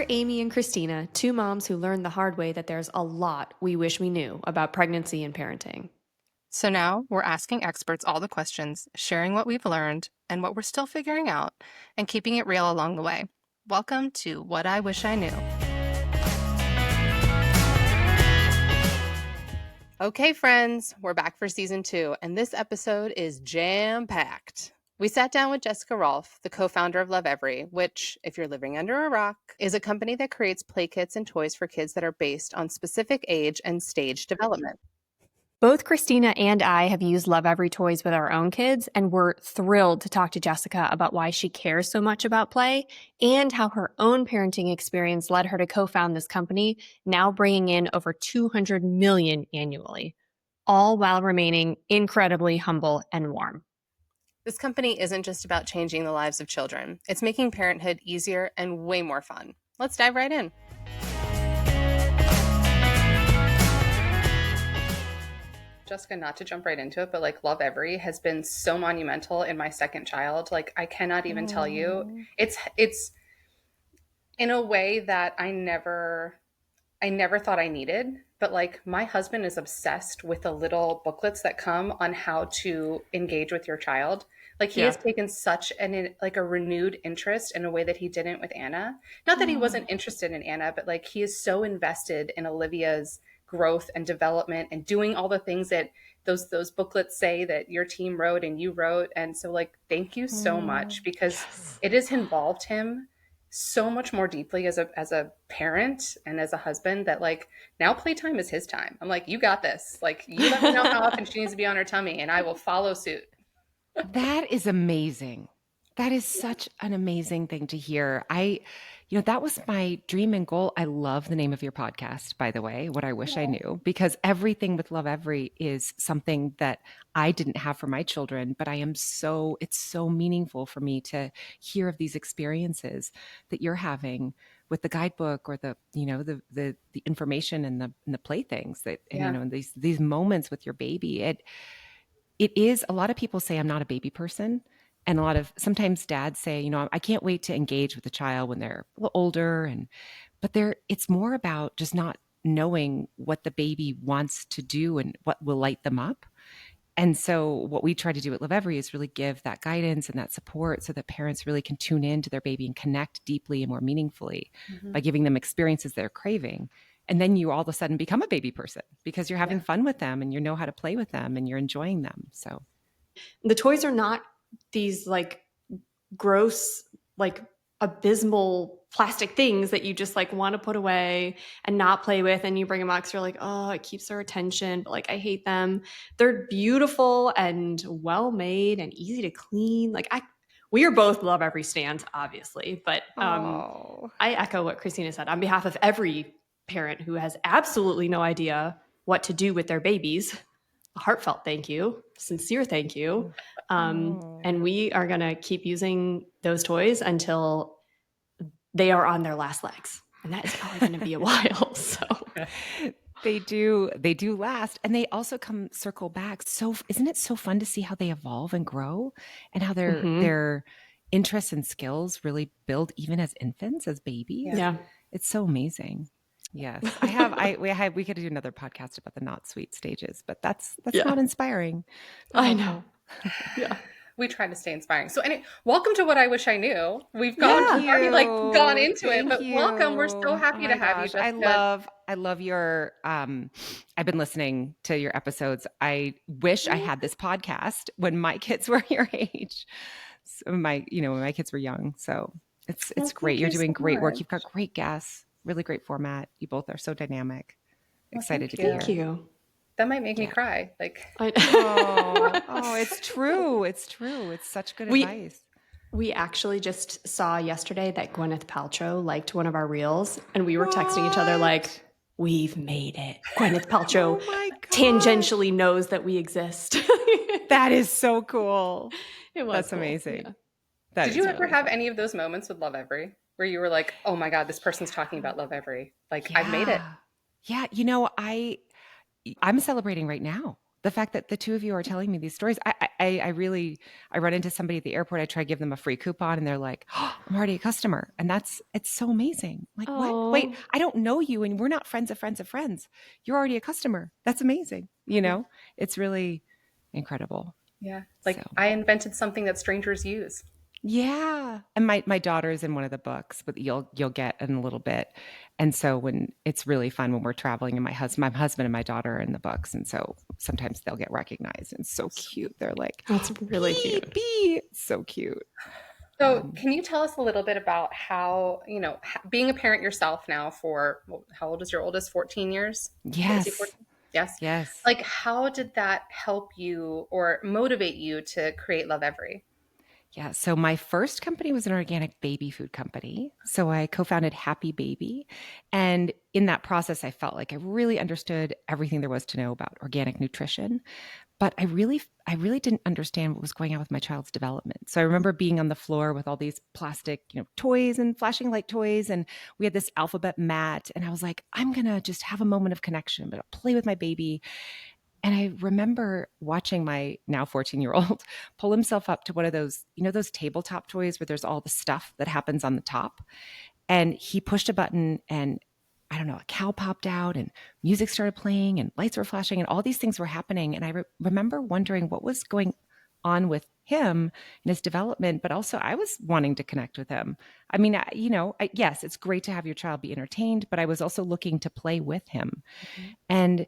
Amy and Christina, two moms who learned the hard way that there's a lot we wish we knew about pregnancy and parenting. So now we're asking experts all the questions, sharing what we've learned and what we're still figuring out, and keeping it real along the way. Welcome to What I Wish I Knew. Okay, friends, we're back for season 2, and this episode is jam-packed. We sat down with Jessica Rolph, the co-founder of Lovevery, which, if you're living under a rock, is a company that creates play kits and toys for kids that are based on specific age and stage development. Both Christina and I have used Lovevery toys with our own kids, and we're thrilled to talk to Jessica about why she cares so much about play and how her own parenting experience led her to co-found this company, now bringing in over $200 million annually, all while remaining incredibly humble and warm. This company isn't just about changing the lives of children. It's making parenthood easier and way more fun. Let's dive right in. Jessica, not to jump right into it, but like Lovevery has been so monumental in my second child. Like I cannot even tell you. It's in a way that I never thought I needed. But like my husband is obsessed with the little booklets that come on how to engage with your child. Like he has taken such a renewed interest in a way that he didn't with Anna. Not that he wasn't interested in Anna, but like he is so invested in Olivia's growth and development and doing all the things that those booklets say that your team wrote and you wrote. And so like, thank you so much because it has involved him so much more deeply as a parent and as a husband that like now playtime is his time. I'm like, you got this. Like you let me know how often she needs to be on her tummy and I will follow suit. That is amazing. That is such an amazing thing to hear. That was my dream and goal. I love the name of your podcast, by the way, What I Wish I Knew, because everything with Lovevery is something that I didn't have for my children, but it's so meaningful for me to hear of these experiences that you're having with the guidebook or the information and the playthings that, and these moments with your baby. It is, a lot of people say I'm not a baby person. And sometimes dads say, I can't wait to engage with the child when they're a little older. But it's more about just not knowing what the baby wants to do and what will light them up. And so what we try to do at Lovevery is really give that guidance and that support so that parents really can tune in to their baby and connect deeply and more meaningfully by giving them experiences they're craving. And then you all of a sudden become a baby person because you're having fun with them and you know how to play with them and you're enjoying them. So the toys are not these like gross, like abysmal plastic things that you just like want to put away and not play with, and you bring them out because you're like, oh, it keeps their attention, but like I hate them. They're beautiful and well made and easy to clean. Like we are both Lovevery stands, obviously, but I echo what Christina said on behalf of every parent who has absolutely no idea what to do with their babies. A heartfelt thank you, sincere thank you. And we are going to keep using those toys until they are on their last legs. And that is probably going to be a while. So they do last. And they also circle back. So isn't it so fun to see how they evolve and grow and how their interests and skills really build even as infants, as babies? Yeah. It's so amazing. Yes. We could do another podcast about the not sweet stages, but that's not inspiring. I know. Yeah. We try to stay inspiring. So anyway, welcome to What I Wish I Knew. We've gone into it, but welcome. We're so happy to have you, Jessica. I love your I've been listening to your episodes. I wish I had this podcast when my kids were your age. So when my kids were young. So it's great. You're doing great work. You've got great guests. Really great format. You both are so dynamic. Excited to be here. Thank you. That might make me cry. Like, it's true. It's true. It's such good advice. We actually just saw yesterday that Gwyneth Paltrow liked one of our reels, and we were texting each other like, we've made it. Gwyneth Paltrow tangentially knows that we exist. That is so cool. That's cool. Amazing. Yeah. Did you ever have any of those moments with Lovevery where you were like, oh my God, this person's talking about Lovevery? Like, I've made it. Yeah. I'm celebrating right now the fact that the two of you are telling me these stories. I run into somebody at the airport. I try to give them a free coupon, and they're like, oh, "I'm already a customer," and it's so amazing. Like, what? Wait, Oh, I don't know you, and we're not friends of friends of friends. You're already a customer. That's amazing. Yeah. It's really incredible. Yeah. So. Like I invented something that strangers use. Yeah. And my daughter's in one of the books, but you'll get in a little bit. And so when it's really fun when we're traveling and my husband and my daughter are in the books. And so sometimes they'll get recognized and it's so cute. They're like, that's really bee, cute. bee. It's so cute. So, can you tell us a little bit about how, being a parent yourself now for, well, how old is your oldest? 14 years? Is he Yes. 14? Yes. Yes. Like, how did that help you or motivate you to create Love Every? Yeah. So my first company was an organic baby food company. So I co-founded Happy Baby. And in that process, I felt like I really understood everything there was to know about organic nutrition. But I really didn't understand what was going on with my child's development. So I remember being on the floor with all these plastic, toys and flashing light toys. And we had this alphabet mat. And I was like, I'm going to just have a moment of connection. I'm going to play with my baby. And I remember watching my now 14-year-old pull himself up to one of those, those tabletop toys where there's all the stuff that happens on the top. And he pushed a button and I don't know, a cow popped out and music started playing and lights were flashing and all these things were happening. And I remember wondering what was going on with him and his development, but also I was wanting to connect with him. I mean, yes, it's great to have your child be entertained, but I was also looking to play with him. Mhm. And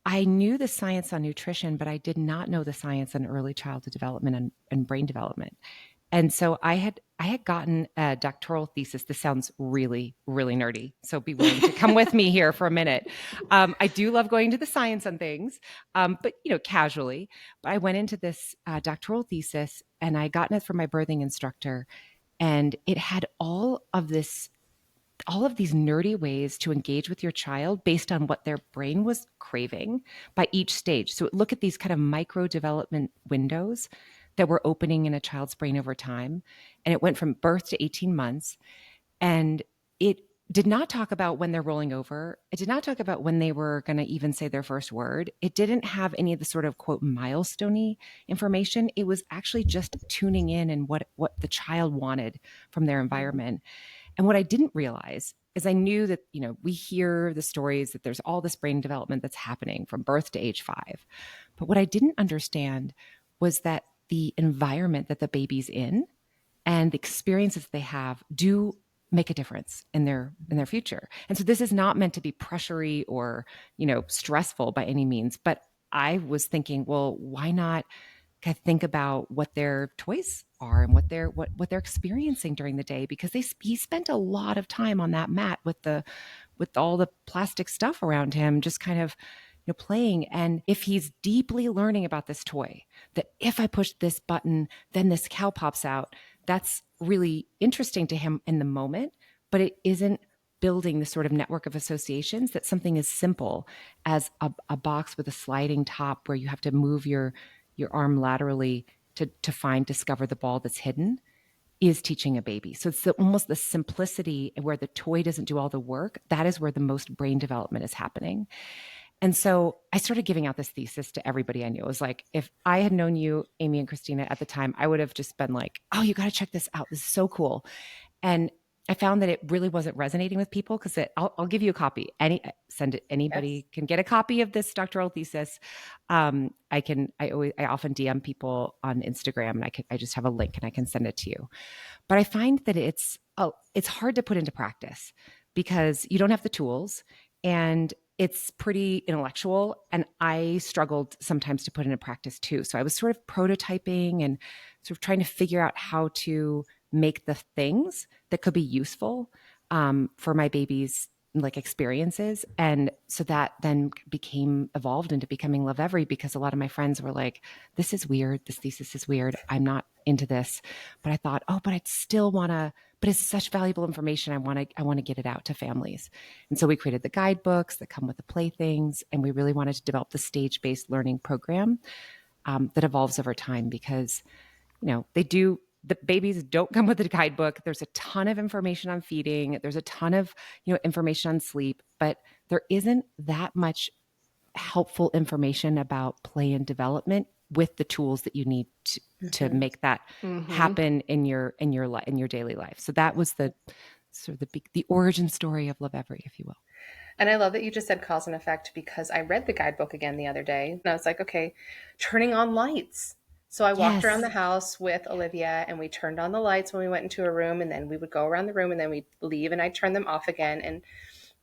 I knew the science on nutrition, but I did not know the science on early childhood development and brain development. And so I had gotten a doctoral thesis. This sounds really, really nerdy. So be willing to come with me here for a minute. I do love going to the science on things, but casually. But I went into this doctoral thesis and I gotten it from my birthing instructor, and it had all of these nerdy ways to engage with your child based on what their brain was craving by each stage. So look at these kind of micro development windows that were opening in a child's brain over time. And it went from birth to 18 months. And it did not talk about when they're rolling over. It did not talk about when they were going to even say their first word. It didn't have any of the sort of quote milestone information. It was actually just tuning in and what the child wanted from their environment. And what I didn't realize is I knew that, we hear the stories that there's all this brain development that's happening from birth to age 5. But what I didn't understand was that the environment that the baby's in and the experiences they have do make a difference in their future. And so this is not meant to be pressury or, stressful by any means, but I was thinking, well, why not kind of think about what their toys are and what they're experiencing during the day, because he spent a lot of time on that mat with all the plastic stuff around him, just kind of playing. And if he's deeply learning about this toy, that if I push this button, then this cow pops out, that's really interesting to him in the moment, but it isn't building the sort of network of associations that something as simple as a box with a sliding top where you have to move your arm laterally to discover the ball that's hidden is teaching a baby. So it's almost the simplicity where the toy doesn't do all the work. That is where the most brain development is happening. And so I started giving out this thesis to everybody I knew. It was like, if I had known you, Amy and Christina, at the time, I would have just been like, oh, you got to check this out. This is so cool. And I found that it really wasn't resonating with people because I'll give you a copy. Anybody Yes. can get a copy of this doctoral thesis. I often DM people on Instagram, and I just have a link and I can send it to you. But I find that it's hard to put into practice because you don't have the tools and it's pretty intellectual. And I struggled sometimes to put into practice too. So I was sort of prototyping and sort of trying to figure out how to make the things that could be useful for my baby's like experiences. And so that then evolved into becoming Love Every, because a lot of my friends were like, this is weird. This thesis is weird. I'm not into this. But I thought, oh, but I'd still want to, but it's such valuable information. I want to get it out to families. And so we created the guidebooks that come with the playthings. And we really wanted to develop the stage-based learning program that evolves over time, because, the babies don't come with a guidebook. There's a ton of information on feeding. There's a ton of, information on sleep, but there isn't that much helpful information about play and development with the tools that you need to make that happen in your daily life. So that was the sort of the origin story of Lovevery, if you will. And I love that you just said cause and effect, because I read the guidebook again the other day and I was like, okay, turning on lights. So I walked around the house with Olivia and we turned on the lights when we went into a room, and then we would go around the room and then we'd leave and I'd turn them off again. And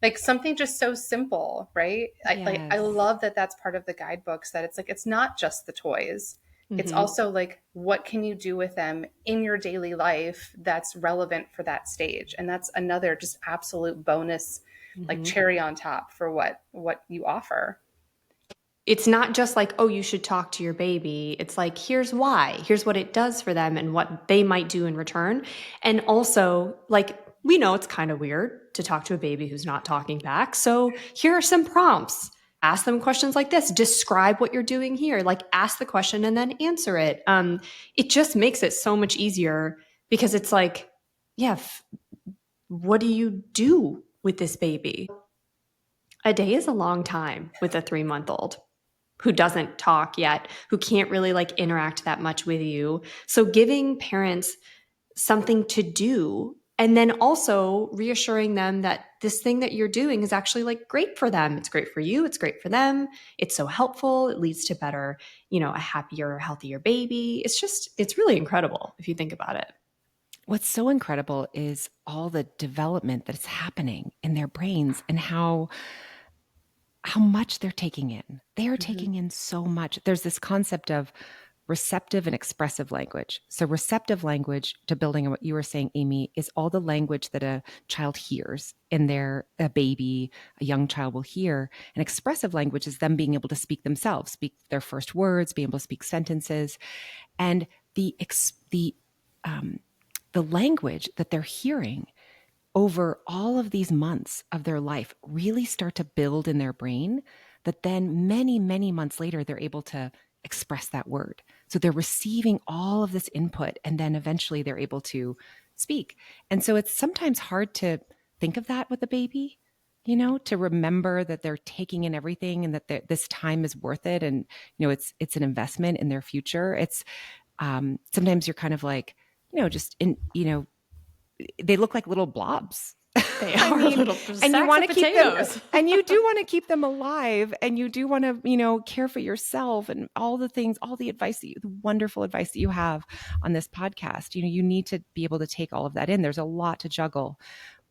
like something just so simple, right? I love that that's part of the guidebooks, that it's like, it's not just the toys. It's also like, what can you do with them in your daily life that's relevant for that stage? And that's another just absolute bonus, like cherry on top for what you offer. It's not just like, oh, you should talk to your baby. It's like, here's why, here's what it does for them and what they might do in return. And also, like, we know it's kind of weird to talk to a baby who's not talking back. So here are some prompts. Ask them questions like this. Describe what you're doing here. Like, ask the question and then answer it. It just makes it so much easier, because it's like, yeah, what do you do with this baby? A day is a long time with a 3-month-old who doesn't talk yet, who can't really like interact that much with you. So giving parents something to do, and then also reassuring them that this thing that you're doing is actually like great for them. It's great for you. It's great for them. It's so helpful. It leads to better, a happier, healthier baby. It's really incredible if you think about it. What's so incredible is all the development that's happening in their brains and how much they're taking in. They are taking in so much. There's this concept of receptive and expressive language. So receptive language, to building on what you were saying, Amy, is all the language that a child hears in a young child will hear. And expressive language is them being able to speak themselves, speak their first words, being able to speak sentences. And the language that they're hearing over all of these months of their life really start to build in their brain, that then many, many months later, they're able to express that word. So they're receiving all of this input, and then eventually they're able to speak. And so it's sometimes hard to think of that with a baby, to remember that they're taking in everything and that this time is worth it. And, it's an investment in their future. It's sometimes you're kind of like, just in, they look like little blobs. They are little and you want to keep them, and you do want to keep them alive, and you do want to, care for yourself and all the things, all the advice the wonderful advice that you have on this podcast. You need to be able to take all of that in. There's a lot to juggle,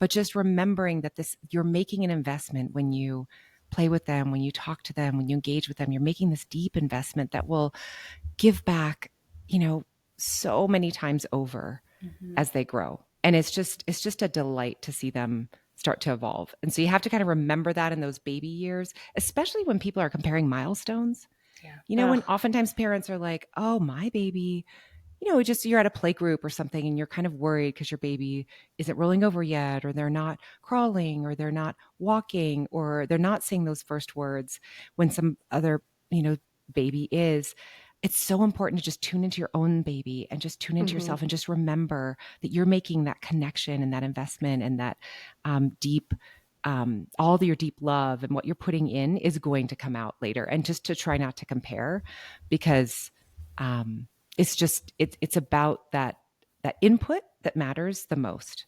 but just remembering that you're making an investment when you play with them, when you talk to them, when you engage with them. You're making this deep investment that will give back, so many times over as they grow. And it's just a delight to see them start to evolve. And so you have to kind of remember that in those baby years, especially when people are comparing milestones. Yeah. When oftentimes parents are like, oh, my baby, you're at a play group or something and you're kind of worried because your baby isn't rolling over yet, or they're not crawling, or they're not walking, or they're not saying those first words when some other, baby is. It's so important to just tune into your own baby and just tune into yourself and just remember that you're making that connection and that investment and that deep, all your deep love and what you're putting in is going to come out later. And just to try not to compare, because it's about that input that matters the most.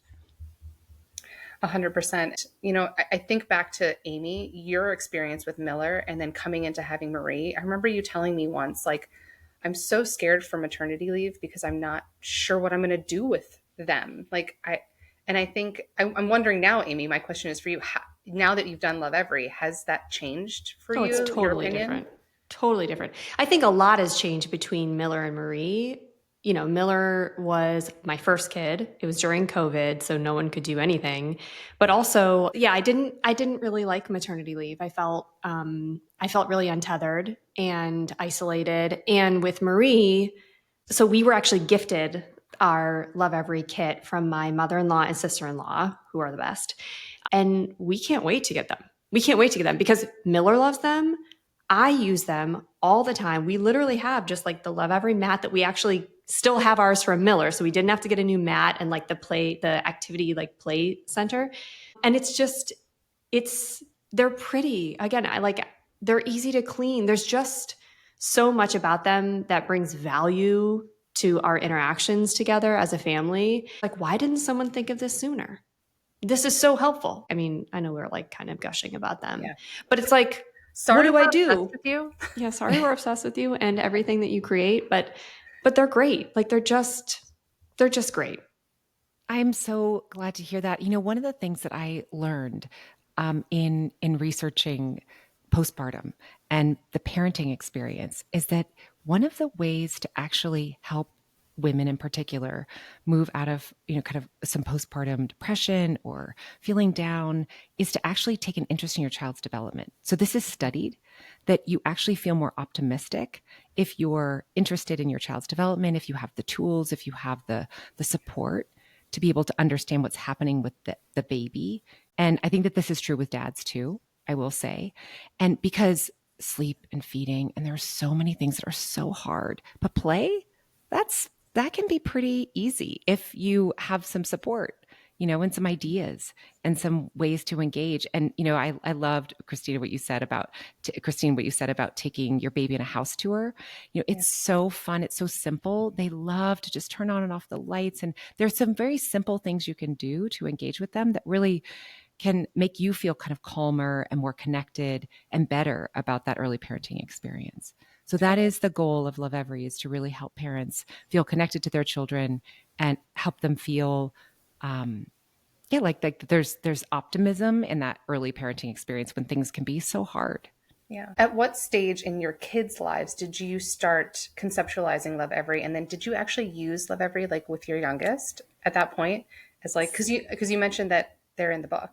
100%. I think back to Amy, your experience with Miller, and then coming into having Marie. I remember you telling me once, like, I'm so scared for maternity leave because I'm not sure what I'm going to do with them. I think I'm wondering now, Amy, my question is for you. Now that you've done Lovevery, has that changed for you? It's totally different. Totally different. I think a lot has changed between Miller and Marie. Miller was my first kid. It was during COVID, so no one could do anything. But also, I didn't really like maternity leave. I felt really untethered and isolated. And with Marie, so we were actually gifted our Lovevery kit from my mother-in-law and sister-in-law, who are the best. And we can't wait to get them. We can't wait to get them because Miller loves them. I use them all the time. We literally have just like the Lovevery mat that we actually still have ours from Miller. So we didn't have to get a new mat and like the activity like play center. And they're pretty. Again, they're easy to clean. There's just so much about them that brings value to our interactions together as a family. Like, why didn't someone think of this sooner? This is so helpful. I mean, I know we're like kind of gushing about them, but it's like, what Sorry, do we're I obsessed do? with you. Yeah, sorry we're obsessed with you and everything that you create, but they're great. Like they're just great. I'm so glad to hear that. One of the things that I learned in researching postpartum and the parenting experience is that one of the ways to actually help women in particular move out of kind of some postpartum depression or feeling down is to actually take an interest in your child's development. So this is studied that you actually feel more optimistic if you're interested in your child's development, if you have the tools, if you have the support to be able to understand what's happening with the baby. And I think that this is true with dads too, I will say. And because sleep and feeding, and there are so many things that are so hard, but play, that can be pretty easy if you have some support, and some ideas and some ways to engage. And, I loved Christine, what you said about taking your baby on a house tour. It's so fun. It's so simple. They love to just turn on and off the lights. And there's some very simple things you can do to engage with them that really can make you feel kind of calmer and more connected and better about that early parenting experience. So that is the goal of Lovevery, is to really help parents feel connected to their children and help them feel, like there's optimism in that early parenting experience when things can be so hard. Yeah. At what stage in your kids' lives did you start conceptualizing Lovevery? And then did you actually use Lovevery like with your youngest at that point? As like, because you mentioned that they're in the book.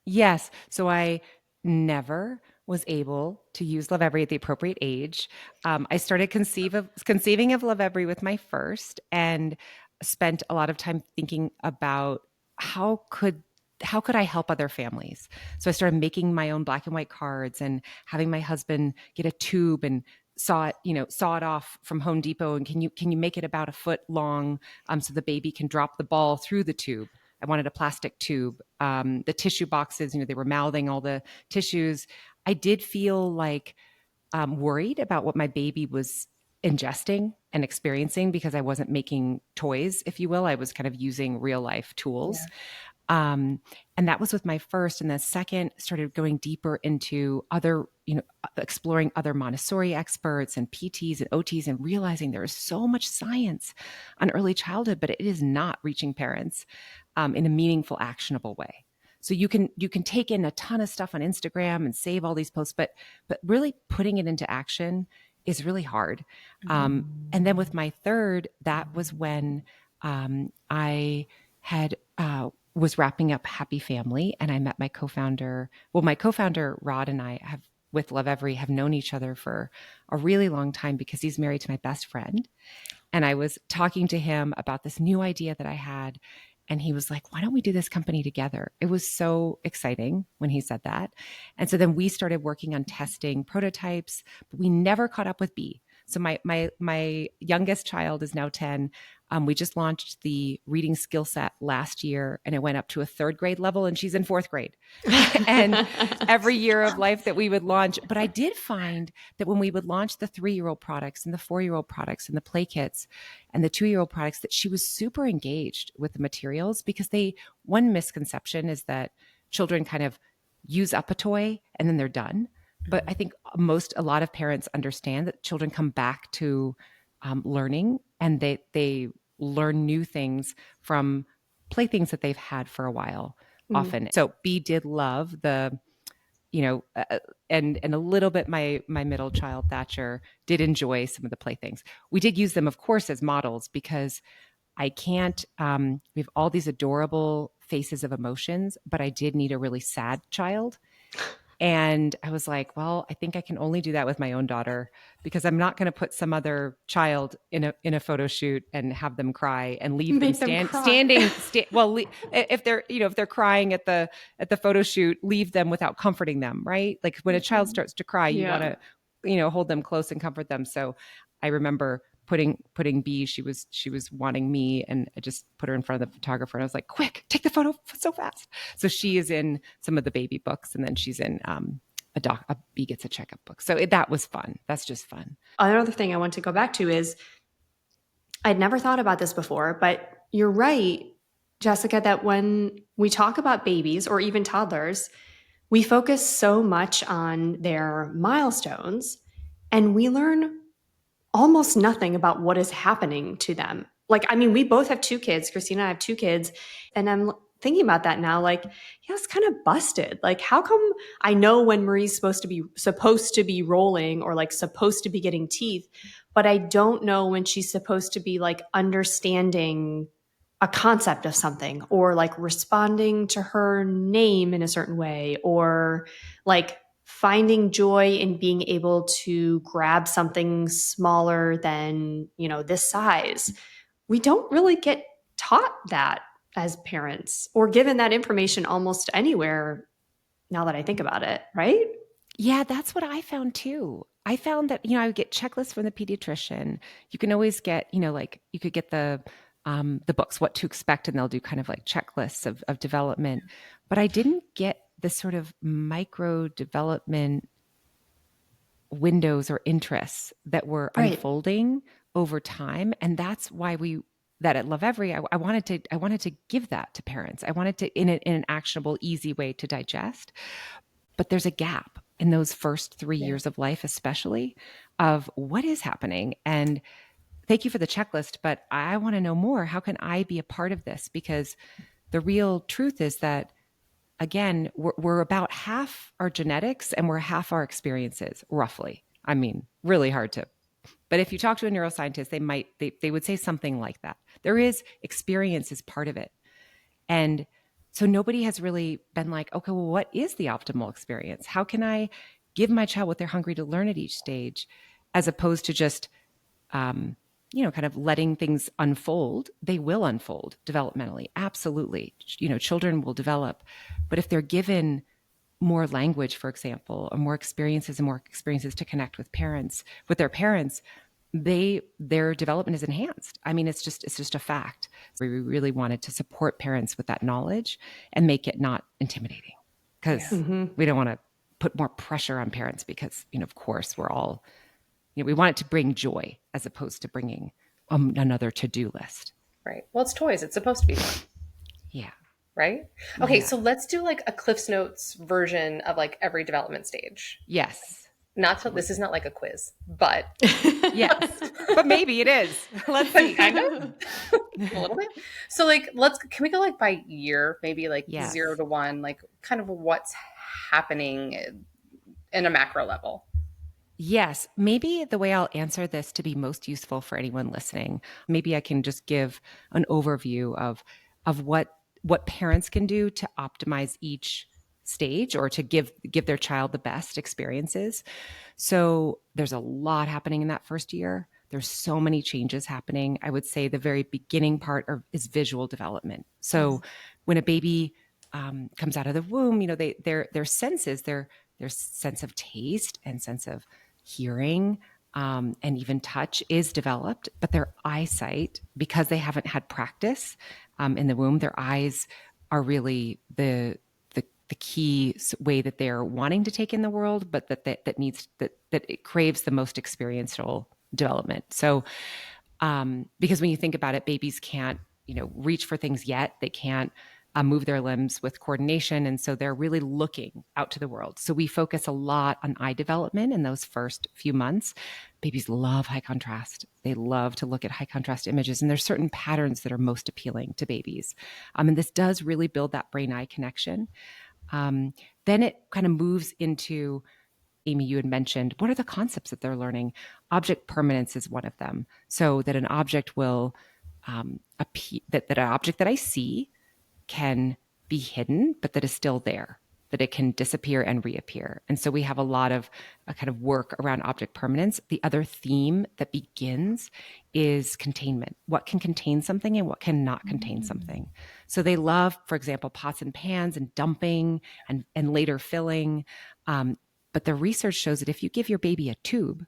Yes. So I never was able to use Lovevery at the appropriate age. I started conceiving of Lovevery with my first, and spent a lot of time thinking about how could I help other families. So I started making my own black and white cards and having my husband get a tube and saw it off from Home Depot. And can you make it about a foot long, so the baby can drop the ball through the tube? I wanted a plastic tube. The tissue boxes, they were mouthing all the tissues. I did feel like worried about what my baby was ingesting and experiencing, because I wasn't making toys, if you will. I was kind of using real life tools. And that was with my first. And the second started going deeper into other, exploring other Montessori experts and PTs and OTs, and realizing there is so much science on early childhood, but it is not reaching parents in a meaningful, actionable way. So you can take in a ton of stuff on Instagram and save all these posts, but really putting it into action is really hard. And then with my third, that was when I had was wrapping up Happy Family, and I met my co-founder. Well, my co-founder Rod and I have, with Lovevery, have known each other for a really long time because he's married to my best friend. And I was talking to him about this new idea that I had. And he was like, why don't we do this company together? It was so exciting when he said that. And so then we started working on testing prototypes, but we never caught up with B. So my youngest child is now 10. We just launched the reading skill set last year, and it went up to a third grade level, and she's in fourth grade. And every year of life that we would launch. But I did find that when we would launch the 3-year-old products and the 4-year-old products and the play kits and the 2-year-old products, that she was super engaged with the materials, because one misconception is that children kind of use up a toy and then they're done. But I think a lot of parents understand that children come back to learning, and they learn new things from playthings that they've had for a while often. So B did love the, and a little bit my middle child Thatcher did enjoy some of the playthings. We did use them, of course, as models, because I can't, we have all these adorable faces of emotions, but I did need a really sad child. And I was like, well, I think I can only do that with my own daughter, because I'm not going to put some other child in a photo shoot and have them cry and leave them standing. If they're crying at the photo shoot, leave them without comforting them, right? Like when a child starts to cry, you want to, hold them close and comfort them. So I remember putting B, she was wanting me, and I just put her in front of the photographer, and I was like, quick, take the photo so fast. So she is in some of the baby books, and then she's in a bee gets a checkup book. So that was fun. That's just fun. Another thing I want to go back to is I'd never thought about this before, but you're right, Jessica, that when we talk about babies or even toddlers, we focus so much on their milestones and we learn almost nothing about what is happening to them. Like, I mean, we both have two kids. Christina and I have two kids. And I'm thinking about that now, like, yeah, it's kind of busted. Like, how come I know when Marie's supposed to be rolling or like supposed to be getting teeth, but I don't know when she's supposed to be like understanding a concept of something or like responding to her name in a certain way or like finding joy in being able to grab something smaller than, you know, this size. We don't really get taught that as parents or given that information almost anywhere now that I think about it, right? Yeah, that's what I found too. I found that, I would get checklists from the pediatrician. You can always get, like you could get the books, what to expect, and they'll do kind of like checklists of development. But I didn't get the sort of micro development windows or interests that were Right. unfolding over time. And that's why that at Lovevery, I wanted to give that to parents. I wanted to in an actionable, easy way to digest. But there's a gap in those first 3 years of life, especially of what is happening. And thank you for the checklist, but I want to know more. How can I be a part of this? Because the real truth is that, again, we're about half our genetics and we're half our experiences, roughly. I mean, really hard to. But if you talk to a neuroscientist, they would say something like that. There is experience as part of it. And so nobody has really been like, okay, well, what is the optimal experience? How can I give my child what they're hungry to learn at each stage, as opposed to just, kind of letting things unfold? They will unfold developmentally. Absolutely. Children will develop. But if they're given more language, for example, or more experiences to connect with their parents, their development is enhanced. I mean, it's just a fact. We really wanted to support parents with that knowledge and make it not intimidating, because we don't want to put more pressure on parents, because, of course, we're all, we want it to bring joy as opposed to bringing another to-do list. Right. Well, it's toys. It's supposed to be fun. Yeah. Right? Okay, Yeah. so let's do like a Cliff's Notes version of like every development stage. Yes. This is not like a quiz, but Yes. But maybe it is. Let's see. kind of a little bit. So like can we go like by year, maybe like Yes. 0 to 1, like kind of what's happening in a macro level? Yes. Maybe the way I'll answer this to be most useful for anyone listening, maybe I can just give an overview of what parents can do to optimize each stage, or to give their child the best experiences. So there's a lot happening in that first year. There's so many changes happening. I would say the very beginning part is visual development. So when a baby comes out of the womb, their senses, their sense of taste and sense of hearing, and even touch is developed, but their eyesight, because they haven't had practice in the womb, their eyes are really the key way that they're wanting to take in the world, but that it craves the most experiential development. So, because when you think about it, babies can't, reach for things yet. They can't move their limbs with coordination. And so they're really looking out to the world. So we focus a lot on eye development in those first few months. Babies love high contrast. They love to look at high contrast images. And there's certain patterns that are most appealing to babies. And this does really build that brain-eye connection. Then it kind of moves into, Amy, you had mentioned, what are the concepts that they're learning? Object permanence is one of them. So that an object will that an object that I see can be hidden, but that is still there, that it can disappear and reappear. And so we have a lot of kind of work around object permanence. The other theme that begins is containment. What can contain something and what cannot contain something. So they love, for example, pots and pans and dumping and later filling. But the research shows that if you give your baby a tube,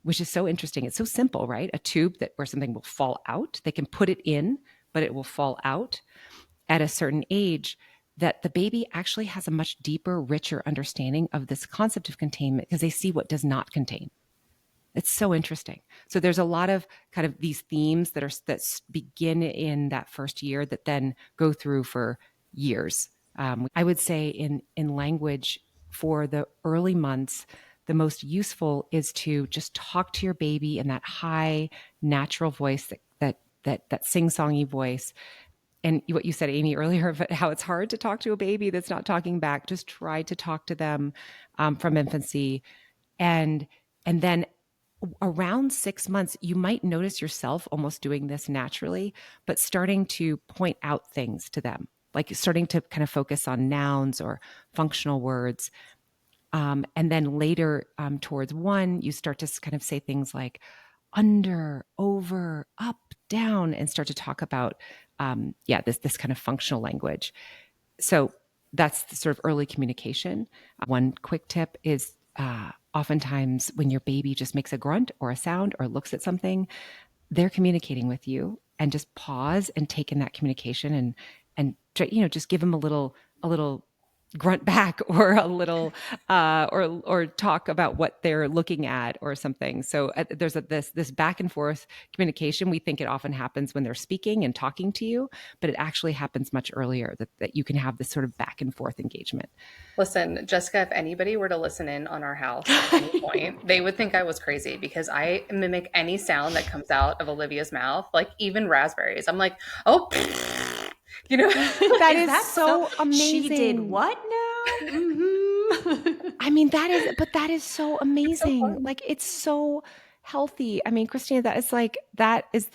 which is so interesting, it's so simple, right? A tube where something will fall out. They can put it in, but it will fall out. At a certain age, that the baby actually has a much deeper, richer understanding of this concept of containment because they see what does not contain. It's so interesting. So there's a lot of kind of these themes that begin in that first year that then go through for years. I would say in language for the early months, the most useful is to just talk to your baby in that high, natural voice, that sing-songy voice. And what you said, Amy, earlier, about how it's hard to talk to a baby that's not talking back. Just try to talk to them from infancy, and then around 6 months, you might notice yourself almost doing this naturally, but starting to point out things to them, like starting to kind of focus on nouns or functional words. And then later, towards 1, you start to kind of say things like under, over, up, down, and start to talk about, this kind of functional language. So that's the sort of early communication. One quick tip is oftentimes when your baby just makes a grunt or a sound or looks at something, they're communicating with you, and just pause and take in that communication and just give them a little grunt back or a little or talk about what they're looking at or something. So there's this back and forth communication. We think it often happens when they're speaking and talking to you, but it actually happens much earlier, that you can have this sort of back and forth engagement. Listen, Jessica, if anybody were to listen in on our house at any point, they would think I was crazy because I mimic any sound that comes out of Olivia's mouth, like even raspberries. I'm like, oh, That is so amazing. She did what now? Mm-hmm. I mean, that is so amazing. So like, it's so healthy. I mean, Christina, that is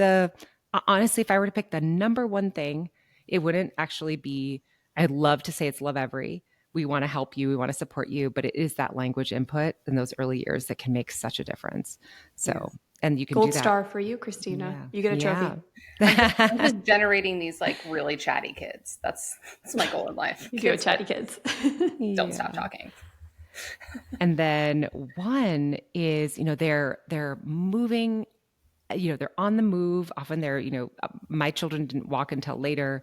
honestly, if I were to pick the number one thing, it wouldn't actually be, I'd love to say it's Lovevery. We want to help you. We want to support you, but it is that language input in those early years that can make such a difference. So, yes. And you can Gold do that. star for you, Christina. Yeah. You get a trophy. I'm just generating these like really chatty kids. That's my goal in life. You get chatty kids. Don't stop talking. And then 1 is, they're moving, they're on the move. Often they're, my children didn't walk until later.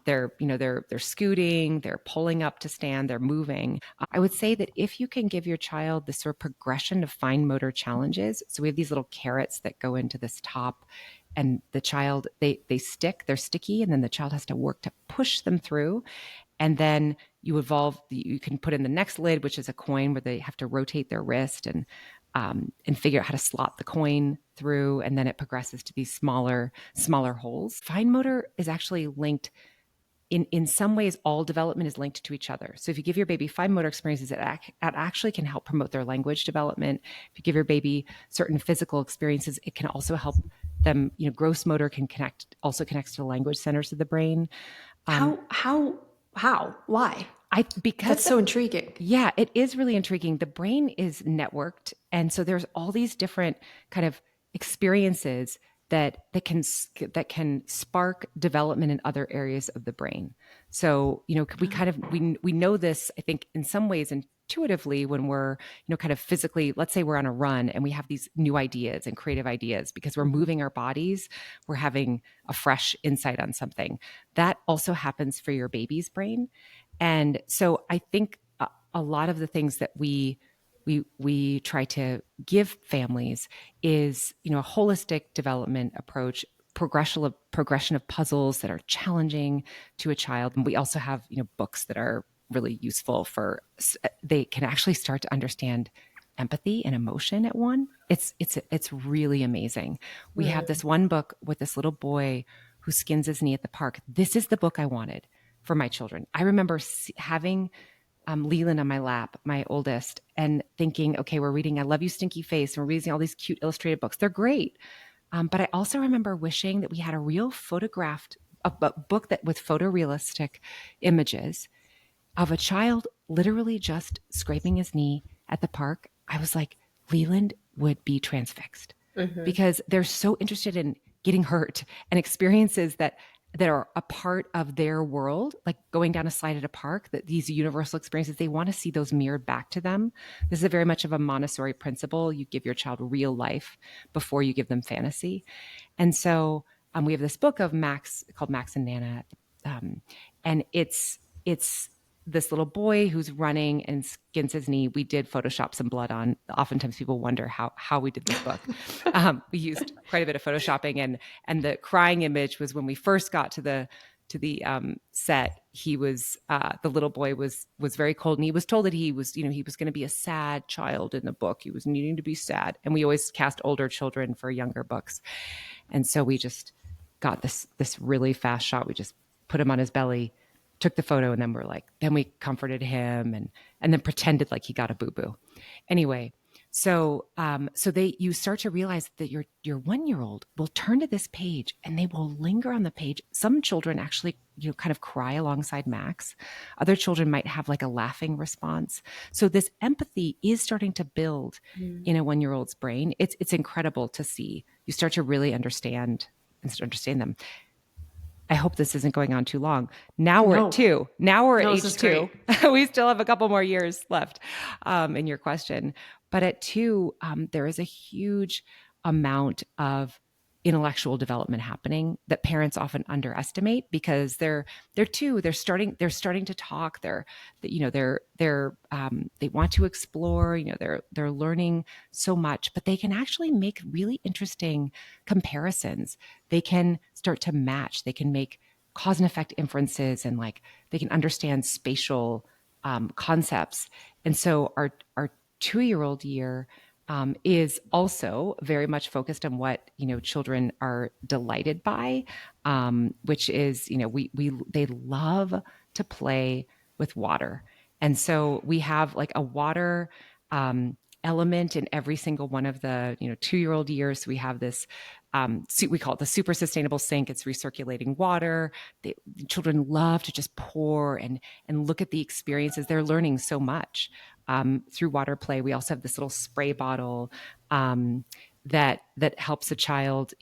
They're scooting, they're pulling up to stand, they're moving. I would say that if you can give your child this sort of progression of fine motor challenges, so we have these little carrots that go into this top, and the child, they're sticky, and then the child has to work to push them through. And then you can put in the next lid, which is a coin where they have to rotate their wrist and figure out how to slot the coin through. And then it progresses to these smaller holes. Fine motor is actually linked in some ways. All development is linked to each other. So if you give your baby fine motor experiences, it actually can help promote their language development. If you give your baby certain physical experiences, it can also help them, gross motor also connects to the language centers of the brain. How? Why? Because that's so intriguing. Yeah, it is really intriguing. The brain is networked. And so there's all these different kind of experiences that can spark development in other areas of the brain. So, we know this, I think, in some ways intuitively when we're, kind of physically, let's say we're on a run and we have these new ideas and creative ideas because we're moving our bodies, we're having a fresh insight on something. That also happens for your baby's brain. And so I think a lot of the things that we try to give families is, a holistic development approach, progression of puzzles that are challenging to a child. And we also have, books that are really useful they can actually start to understand empathy and emotion at 1. It's really amazing. We have this one book with this little boy who skins his knee at the park. This is the book I wanted for my children. I remember having Leland on my lap, my oldest, and thinking, okay, we're reading I Love You, Stinky Face, and we're reading all these cute illustrated books. They're great. But I also remember wishing that we had a real a book that with photorealistic images of a child literally just scraping his knee at the park. I was like, Leland would be transfixed because they're so interested in getting hurt and experiences that are a part of their world, like going down a slide at a park, that these universal experiences, they want to see those mirrored back to them. This is very much of a Montessori principle. You give your child real life before you give them fantasy. And so we have this book of Max called Max and Nana. And it's it's this little boy who's running and skins his knee. We did Photoshop some blood on. Oftentimes people wonder how we did this book. We used quite a bit of Photoshopping, and the crying image was when we first got to the set. He was the little boy was very cold, and he was told that he was he was going to be a sad child in the book. He was needing to be sad, and we always cast older children for younger books. And so we just got this really fast shot. We just put him on his belly, took the photo, and then we comforted him and then pretended like he got a boo-boo. Anyway, so you start to realize that your 1-year-old will turn to this page and they will linger on the page. Some children actually kind of cry alongside Max. Other children might have like a laughing response. So this empathy is starting to build in a 1-year-old's brain. It's incredible to see. You start to really understand them. I hope this isn't going on too long. Now we're at 2. Now we're at age 2. We still have a couple more years left in your question. But at 2, there is a huge amount of intellectual development happening that parents often underestimate because they're 2. They're starting to talk. They want to explore. They're learning so much, but they can actually make really interesting comparisons. They can start to match. They can make cause and effect inferences, and they can understand spatial concepts. And so our 2-year-old year is also very much focused on what children are delighted by, which is they love to play with water, and so we have like a water element in every single one of the 2-year-old years. We have this we call it the super sustainable sink. It's recirculating water. Children love to just pour and look at the experiences. They're learning so much through water play. We also have this little spray bottle that helps a child,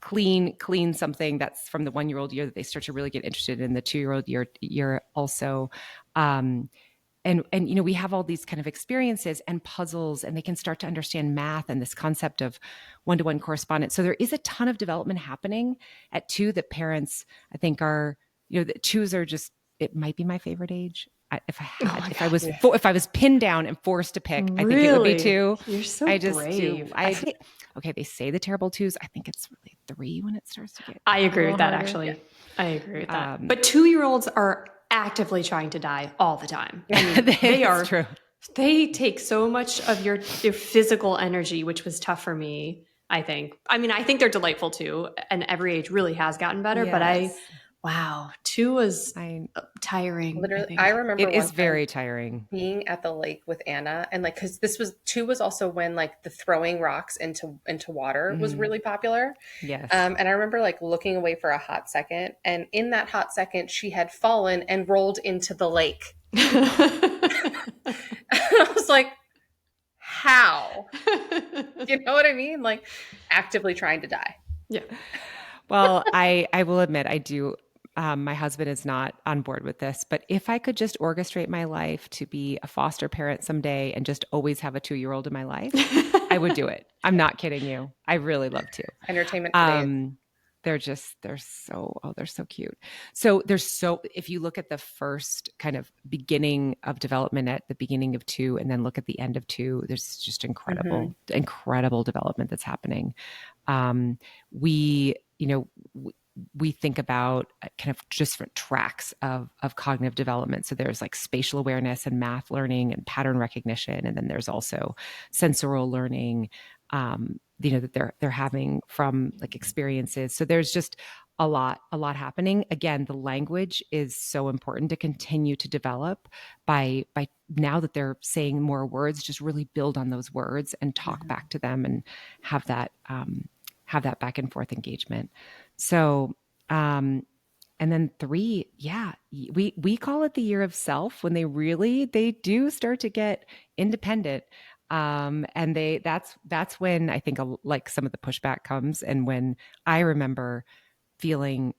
clean something that's from the 1-year-old year that they start to really get interested in the 2-year-old year also. And we have all these kind of experiences and puzzles, and they can start to understand math and this concept of one-to-one correspondence. So there is a ton of development happening at 2 that parents, I think, are, the 2s are just, it might be my favorite age. If I was pinned down and forced to pick, I think it would be 2. You're so brave. Okay, they say the terrible 2s. I think it's really 3 when it starts to get. I agree with that, actually. Yeah. I agree with that. But 2-year-olds are actively trying to die all the time. I mean, they are. True. They take so much of your physical energy, which was tough for me, I think. I mean, I think they're delightful too, and every age really has gotten better. Yes. But 2 was tiring. Literally, I remember it is very tiring being at the lake with Anna, and because 2 was also when the throwing rocks into water was really popular. Yes. And I remember looking away for a hot second, and in that hot second, she had fallen and rolled into the lake. I was like, how? You know what I mean? Actively trying to die. Yeah. Well, I will admit I do. My husband is not on board with this, but if I could just orchestrate my life to be a foster parent someday and just always have a 2-year-old in my life, I would do it. I'm not kidding you. I really love to. Entertainment today. They're so cute. So if you look at the first kind of beginning of development at the beginning of 2 and then look at the end of 2, there's just incredible development that's happening. We think about kind of just different tracks of cognitive development. So there's spatial awareness and math learning and pattern recognition. And then there's also sensorial learning, that they're having from experiences. So there's just a lot happening. Again, the language is so important to continue to develop by now that they're saying more words, just really build on those words and talk back to them and have that back and forth engagement. So, and then 3, we call it the year of self when they do start to get independent. And that's when I think some of the pushback comes. And when I remember feeling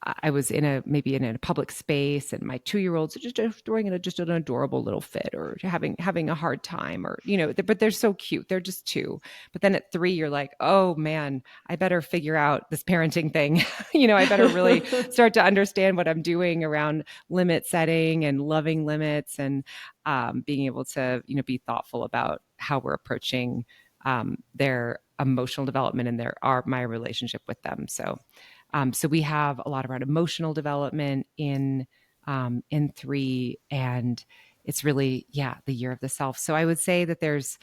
I was maybe in a public space, and my 2-year-old's just throwing just an adorable little fit, or having a hard time, or but they're so cute. They're just 2. But then at 3, you're like, oh man, I better figure out this parenting thing. I better really start to understand what I'm doing around limit setting and loving limits, and being able to be thoughtful about how we're approaching their emotional development and my relationship with them. So we have a lot around emotional development in 3, and it's really, the year of the self. So I would say that there's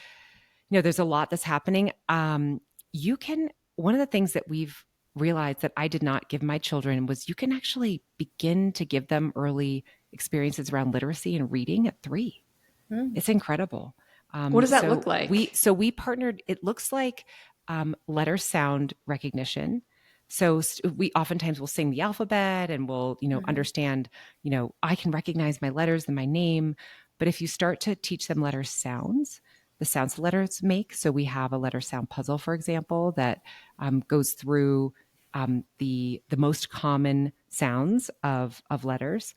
a lot that's happening. One of the things that we've realized that I did not give my children was you can actually begin to give them early experiences around literacy and reading at 3. It's incredible. What does that look like? We partnered. It looks like letter sound recognition. So we oftentimes will sing the alphabet, and we'll understand. I can recognize my letters and my name. But if you start to teach them letter sounds, the sounds the letters make. So we have a letter sound puzzle, for example, that goes through the most common sounds of letters.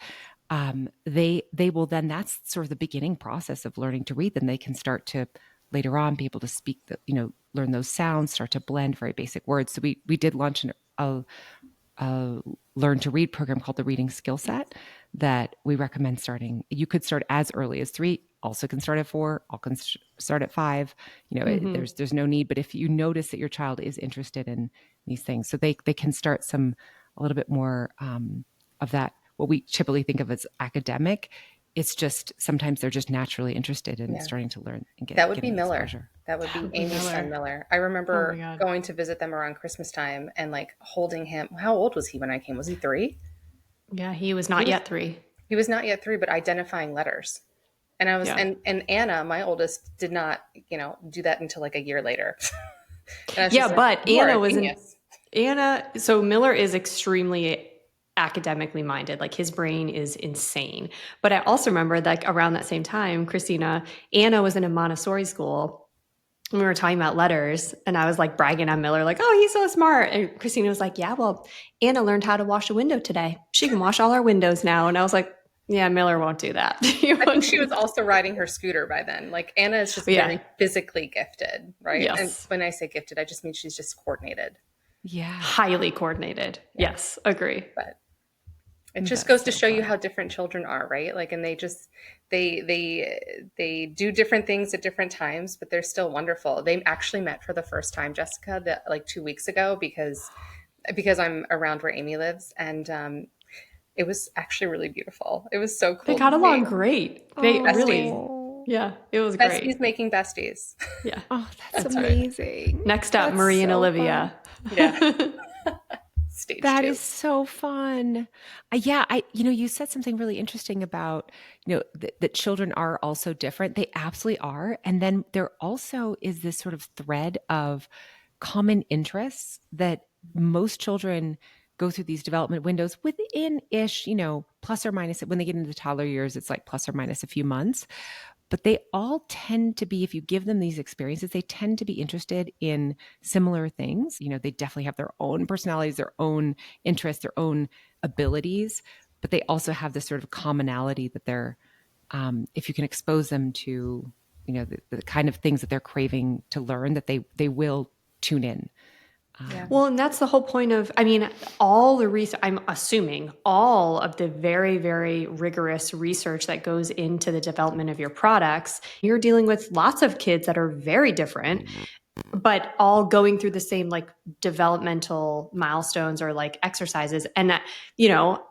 They will then, that's sort of the beginning process of learning to read. Then they can start to later on be able to speak learn those sounds, start to blend very basic words. So we did launch a learn to read program called the Reading Skill Set that we recommend starting. You could start as early as 3, also can start at 4, all can start at 5. There's no need, but if you notice that your child is interested in these things, so they can start a little bit more of that, what we typically think of as academic. It's just sometimes they're just naturally interested in starting to learn and get that would be Miller. Exposure. That would be Amy's son Miller. I remember going to visit them around Christmas time and like holding him. How old was he when I came? Was he 3? Yeah, he was not yet 3. He was not yet 3, but identifying letters. And I was and Anna, my oldest, did not do that until like a year later. But Anna was so Miller is extremely academically minded. Like his brain is insane. But I also remember like around that same time, Christina, Anna was in a Montessori school. And we were talking about letters, and I was like bragging on Miller, like, oh, he's so smart. And Christina was like, yeah, well, Anna learned how to wash a window today. She can wash all our windows now. And I was like, yeah, Miller won't do that. I think she was also riding her scooter by then. Like Anna is just very physically gifted, right? Yes. And when I say gifted, I just mean she's just coordinated. Yeah. Highly coordinated. Yeah. Yes, agree. But it just goes to show you how different children are, right? Like, and they just, they do different things at different times, but they're still wonderful. They actually met for the first time, Jessica, like 2 weeks ago, because I'm around where Amy lives. And, it was actually really beautiful. It was so cool. They got along great. They really, it was great. Besties making besties. Yeah. Oh, that's amazing. Right. Next up, Marie and Olivia. Fun. Yeah. That is so fun. You said something really interesting about, that children are also different. They absolutely are. And then there also is this sort of thread of common interests that most children go through these development windows within-ish, plus or minus. When they get into the toddler years, it's like plus or minus a few months. But they all tend to be, if you give them these experiences, they tend to be interested in similar things. They definitely have their own personalities, their own interests, their own abilities, but they also have this sort of commonality that they're, if you can expose them to, the kind of things that they're craving to learn, that they will tune in. Well, and that's the whole point of, all the research, I'm assuming all of the very, very rigorous research that goes into the development of your products, you're dealing with lots of kids that are very different, but all going through the same like developmental milestones or like exercises. And that,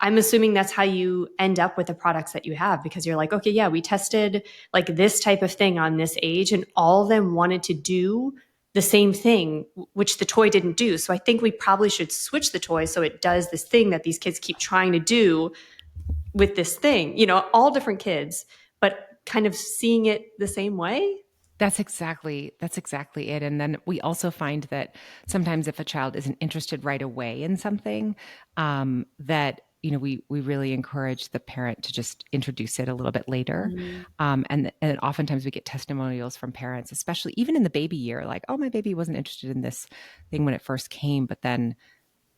I'm assuming that's how you end up with the products that you have, because you're like, okay, yeah, we tested like this type of thing on this age, and all of them wanted to do the same thing, which the toy didn't do. So I think we probably should switch the toy so it does this thing that these kids keep trying to do with this thing, all different kids, but kind of seeing it the same way. That's exactly it. And then we also find that sometimes if a child isn't interested right away in something, that we really encourage the parent to just introduce it a little bit later. Mm-hmm. And oftentimes we get testimonials from parents, especially even in the baby year, like, oh, my baby wasn't interested in this thing when it first came, but then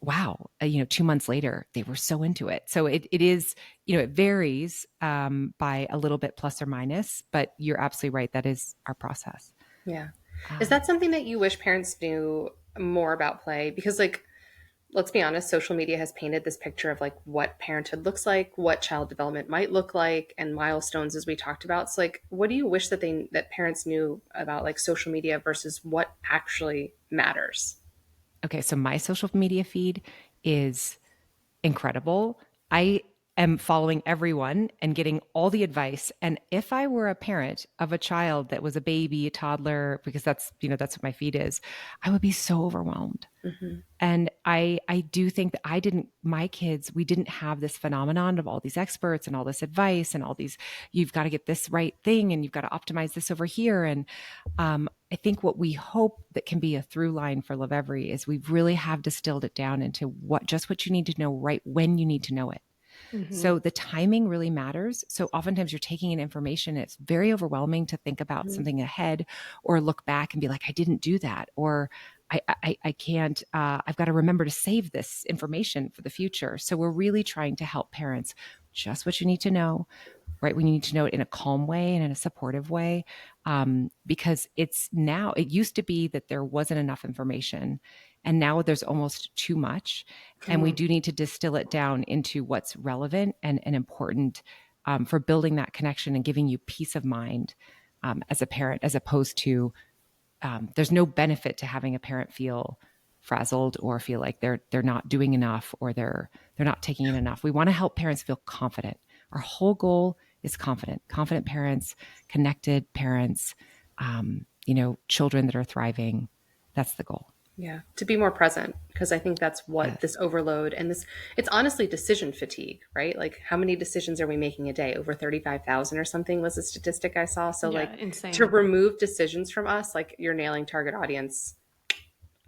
wow, 2 months later, they were so into it. So it is, it varies by a little bit plus or minus, but you're absolutely right. That is our process. Yeah. Is Um, that something that you wish parents knew more about play? Because, like, let's be honest, social media has painted this picture of like what parenthood looks like, what child development might look like, and milestones as we talked about. So like, what do you wish that parents knew about like social media versus what actually matters? okay, so my social media feed is incredible. I am following everyone and getting all the advice. And if I were a parent of a child that was a baby, a toddler, because that's what my feed is, I would be so overwhelmed. Hmm. And I do think that my kids, we didn't have this phenomenon of all these experts and all this advice and all these, you've got to get this right thing and you've got to optimize this over here. And I think what we hope that can be a through line for Lovevery is we really have distilled it down into what you need to know right when you need to know it. Mm-hmm. So the timing really matters. So oftentimes you're taking in information. It's very overwhelming to think about Hmm. something ahead or look back and be like, I didn't do that. Or I can't, I've got to remember to save this information for the future. So we're really trying to help parents just what you need to know, right when you need to know it in a calm way and in a supportive way. Because it used to be that there wasn't enough information and now there's almost too much. And we Hmm. do need to distill it down into what's relevant and important for building that connection and giving you peace of mind as a parent, as opposed to there's no benefit to having a parent feel frazzled or feel like they're not doing enough or they're not taking in enough. We want to help parents feel confident. Our whole goal is confident parents, connected parents, children that are thriving. That's the goal. Yeah, to be more present, because I think that's what Yes. this overload and this, it's honestly decision fatigue, right? Like, how many decisions are we making a day? Over 35,000 or something was a statistic I saw. So, Yeah, like, to insane. remove decisions from us, like, you're nailing target audience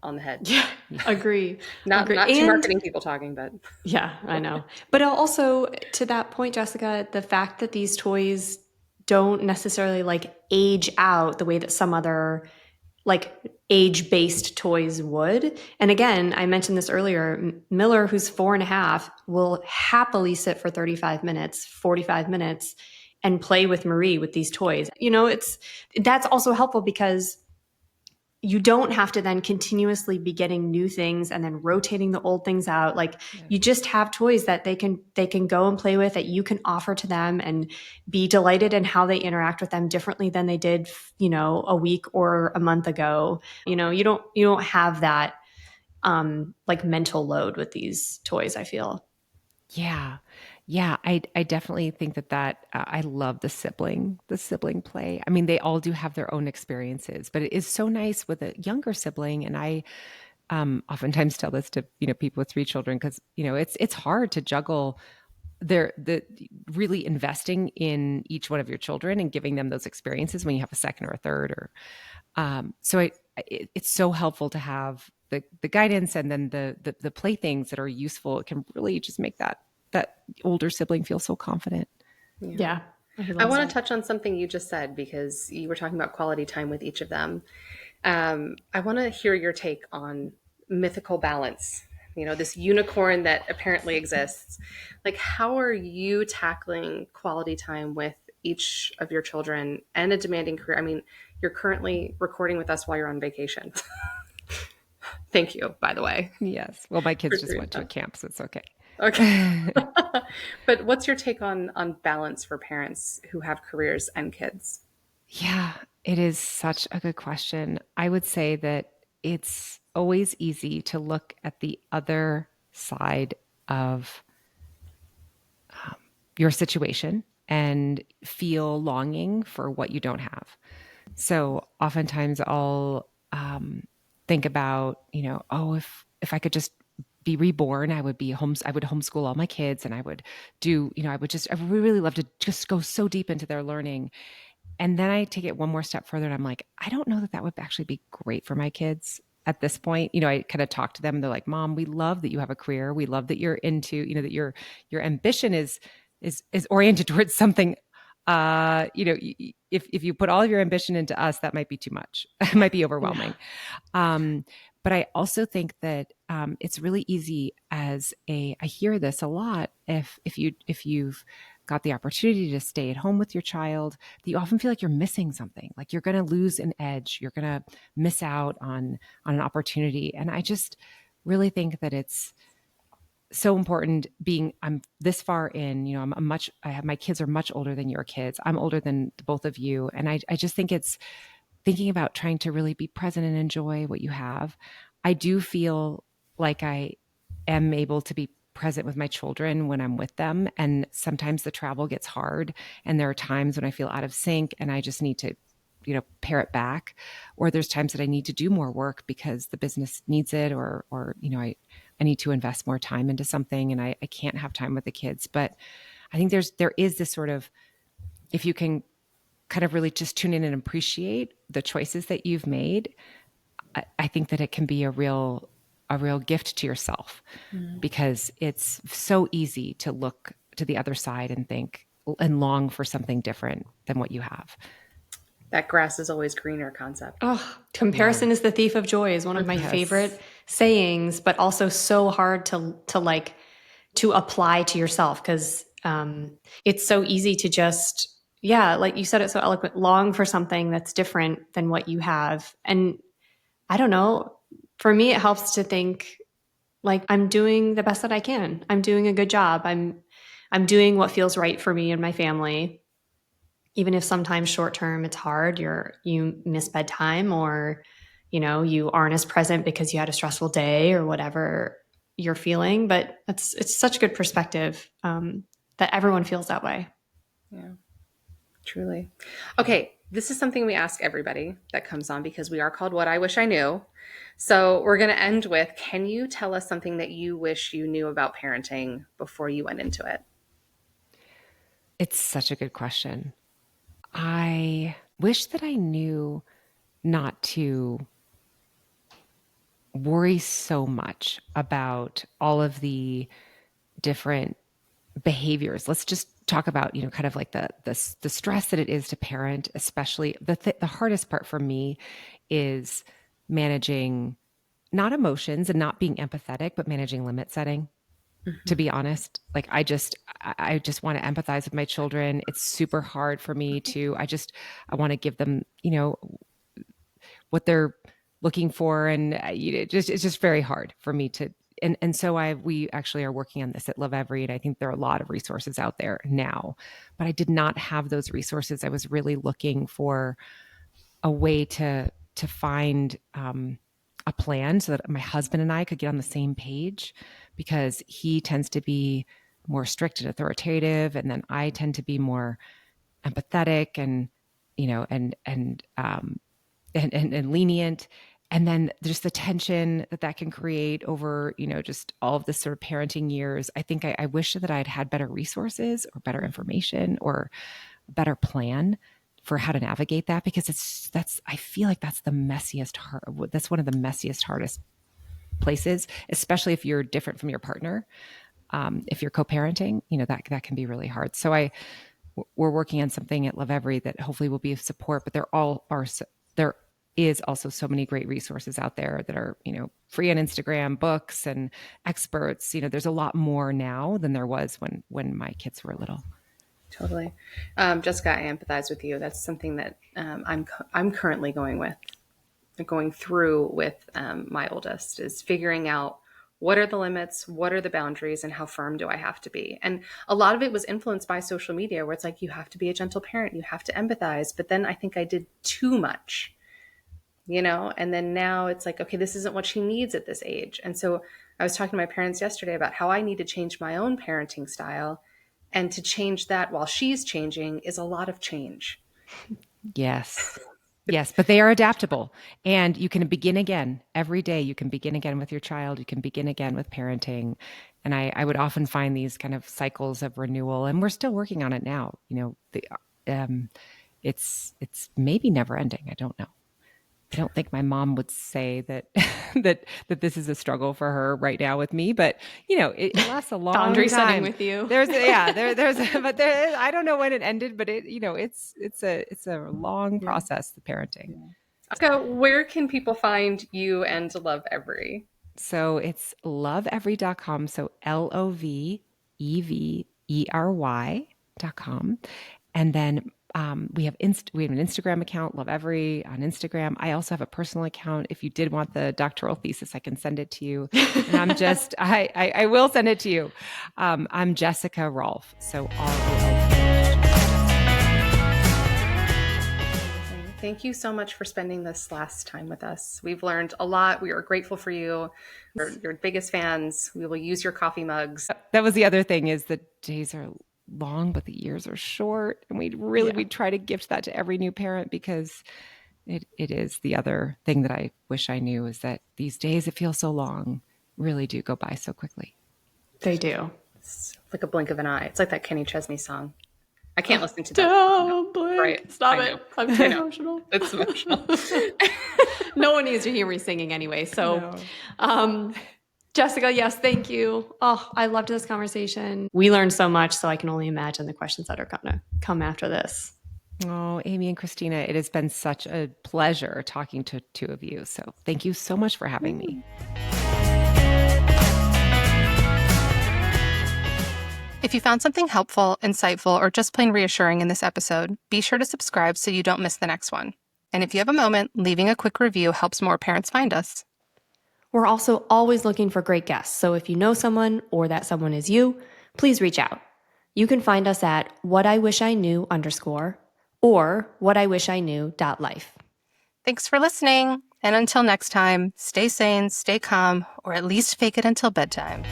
on the head. Yeah, Yeah. agree. Not Agree. not two And marketing people talking, but yeah, I know. But also to that point, Jessica, the fact that these toys don't necessarily like age out the way that some other like age-based toys would. And again, I mentioned this earlier, Miller, who's 4.5, will happily sit for 35 minutes, 45 minutes and play with Marie with these toys. That's also helpful because you don't have to then continuously be getting new things and then rotating the old things out. Like, Yeah. you just have toys that they can go and play with, that you can offer to them and be delighted in how they interact with them differently than they did a week or a month ago. You don't have that like mental load with these toys, I feel. Yeah. Yeah, I definitely think that I love the sibling play. I mean, they all do have their own experiences, but it is so nice with a younger sibling. And I oftentimes tell this to people with 3 children because it's hard to juggle the really investing in each one of your children and giving them those experiences when you have a second or a third or it's so helpful to have the guidance and then the playthings that are useful. It can really just make that older sibling feel so confident. yeah. Yeah, I I love want that. to touch on something you just said because you were talking about quality time with each of them. I want to hear your take on mythical balance. This unicorn that apparently exists. Like, how are you tackling quality time with each of your children and a demanding career? I mean, you're currently recording with us while you're on vacation. Thank you, by the way, Yes. Well, my for kids just doing went to a that. camp, so it's okay. Okay. But what's your take on balance for parents who have careers and kids? Yeah, it is such a good question. I would say that it's always easy to look at the other side of your situation and feel longing for what you don't have. So oftentimes I'll think about, oh, if I could just be reborn, I would homeschool all my kids and I would I would really love to just go so deep into their learning. And then I take it one more step further and I'm like, I don't know that that would actually be great for my kids at this point. I kind of talk to them and they're like, Mom, we love that you have a career. We love that you're into, that your ambition is oriented towards something. If you put all of your ambition into us, that might be too much. It might be Yeah. overwhelming. But I also think that it's really easy I hear this a lot. If you've got the opportunity to stay at home with your child, that you often feel like you're missing something, like you're going to lose an edge, you're going to miss out on an opportunity. And I just really think that it's so important I'm this far in, I have, my kids are much older than your kids. I'm older than both of you. And I just think it's thinking about trying to really be present and enjoy what you have. I do feel like I am able to be present with my children when I'm with them. And sometimes the travel gets hard. And there are times when I feel out of sync and I just need to, pare it back. Or there's times that I need to do more work because the business needs it, or I need to invest more time into something and I can't have time with the kids. But I think there is this sort of, if you can kind of really just tune in and appreciate the choices that you've made, I think that it can be a real gift to yourself, because it's so easy to look to the other side and think and long for something different than what you have. That grass is always greener concept. Oh, comparison is the thief of joy is one of my favorite sayings, but also so hard to apply to yourself, because it's so easy to just, like you said it so eloquent, long for something that's different than what you have. And I don't know, for me, it helps to think like I'm doing the best that I can. I'm doing a good job. I'm doing what feels right for me and my family. Even if sometimes short term it's hard, you miss bedtime, or you aren't as present because you had a stressful day or whatever you're feeling. But it's such a good perspective, that everyone feels that way. Yeah, truly. Okay, this is something we ask everybody that comes on because we are called What I Wish I Knew. So we're going to end with, can you tell us something that you wish you knew about parenting before you went into it? It's such a good question. I wish that I knew not to worry so much about all of the different behaviors. Let's just talk about, kind of like the stress that it is to parent, especially the hardest part for me is managing not emotions and not being empathetic, but managing limit setting. To be honest, like I just want to empathize with my children. It's super hard for me I want to give them, what they're looking for. And it's just very hard for me to, and so we actually are working on this at Lovevery. And I think there are a lot of resources out there now, but I did not have those resources. I was really looking for a way to find, a plan so that my husband and I could get on the same page, because he tends to be more strict and authoritative. And then I tend to be more empathetic and, and lenient. And then there's the tension that can create over, just all of this sort of parenting years. I think I wish that I'd had better resources or better information or a better plan for how to navigate that, because I feel like that's that's one of the messiest, hardest places, especially if you're different from your partner. If you're co-parenting, that can be really hard. So we're working on something at Lovevery that hopefully will be of support, but there is also so many great resources out there that are, free on Instagram, books and experts. There's a lot more now than there was when my kids were little. Totally. Jessica, I empathize with you. That's something that I'm currently going through with my oldest, is figuring out what are the limits, what are the boundaries, and how firm do I have to be? And a lot of it was influenced by social media, where it's like, you have to be a gentle parent, you have to empathize. But then I think I did too much, and then now it's like, okay, this isn't what she needs at this age. And so I was talking to my parents yesterday about how I need to change my own parenting style. And to change that while she's changing is a lot of change. Yes. Yes, but they are adaptable, and you can begin again every day. You can begin again with your child. You can begin again with parenting. And I would often find these kind of cycles of renewal, and we're still working on it now. It's maybe never ending. I don't know. I don't think my mom would say that that this is a struggle for her right now with me, but it lasts a long Boundary time. setting with you. There's but I don't know when it ended, but it's a long process, the parenting. So where can people find you and Lovevery? So it's lovevery.com. So LOVEVERY.com. And then we have we have an Instagram account, Love Every on Instagram. I also have a personal account. If you did want the doctoral thesis, I can send it to you. And I'm just, I will send it to you. I'm Jessica Rolph. So ROLPH. Thank you so much for spending this last time with us. We've learned a lot. We are grateful for you. We're your biggest fans. We will use your coffee mugs. That was the other thing, is the days are long, but the years are short. And we try to gift that to every new parent, because it is the other thing that I wish I knew, is that these days that feel so long really do go by so quickly. They do. It's like a blink of an eye. It's like that Kenny Chesney song. I can't listen to that. Don't blink. Right. Stop it. I'm too emotional. It's emotional. No one needs to hear me singing anyway. So, Jessica, yes, thank you. Oh, I loved this conversation. We learned so much, so I can only imagine the questions that are going to come after this. Oh, Amy and Christina, it has been such a pleasure talking to two of you. So thank you so much for having me. If you found something helpful, insightful, or just plain reassuring in this episode, be sure to subscribe so you don't miss the next one. And if you have a moment, leaving a quick review helps more parents find us. We're also always looking for great guests, so if you know someone or that someone is you, please reach out. You can find us at whatiwishiknew_ or whatiwishiknew.life. Thanks for listening. And until next time, stay sane, stay calm, or at least fake it until bedtime.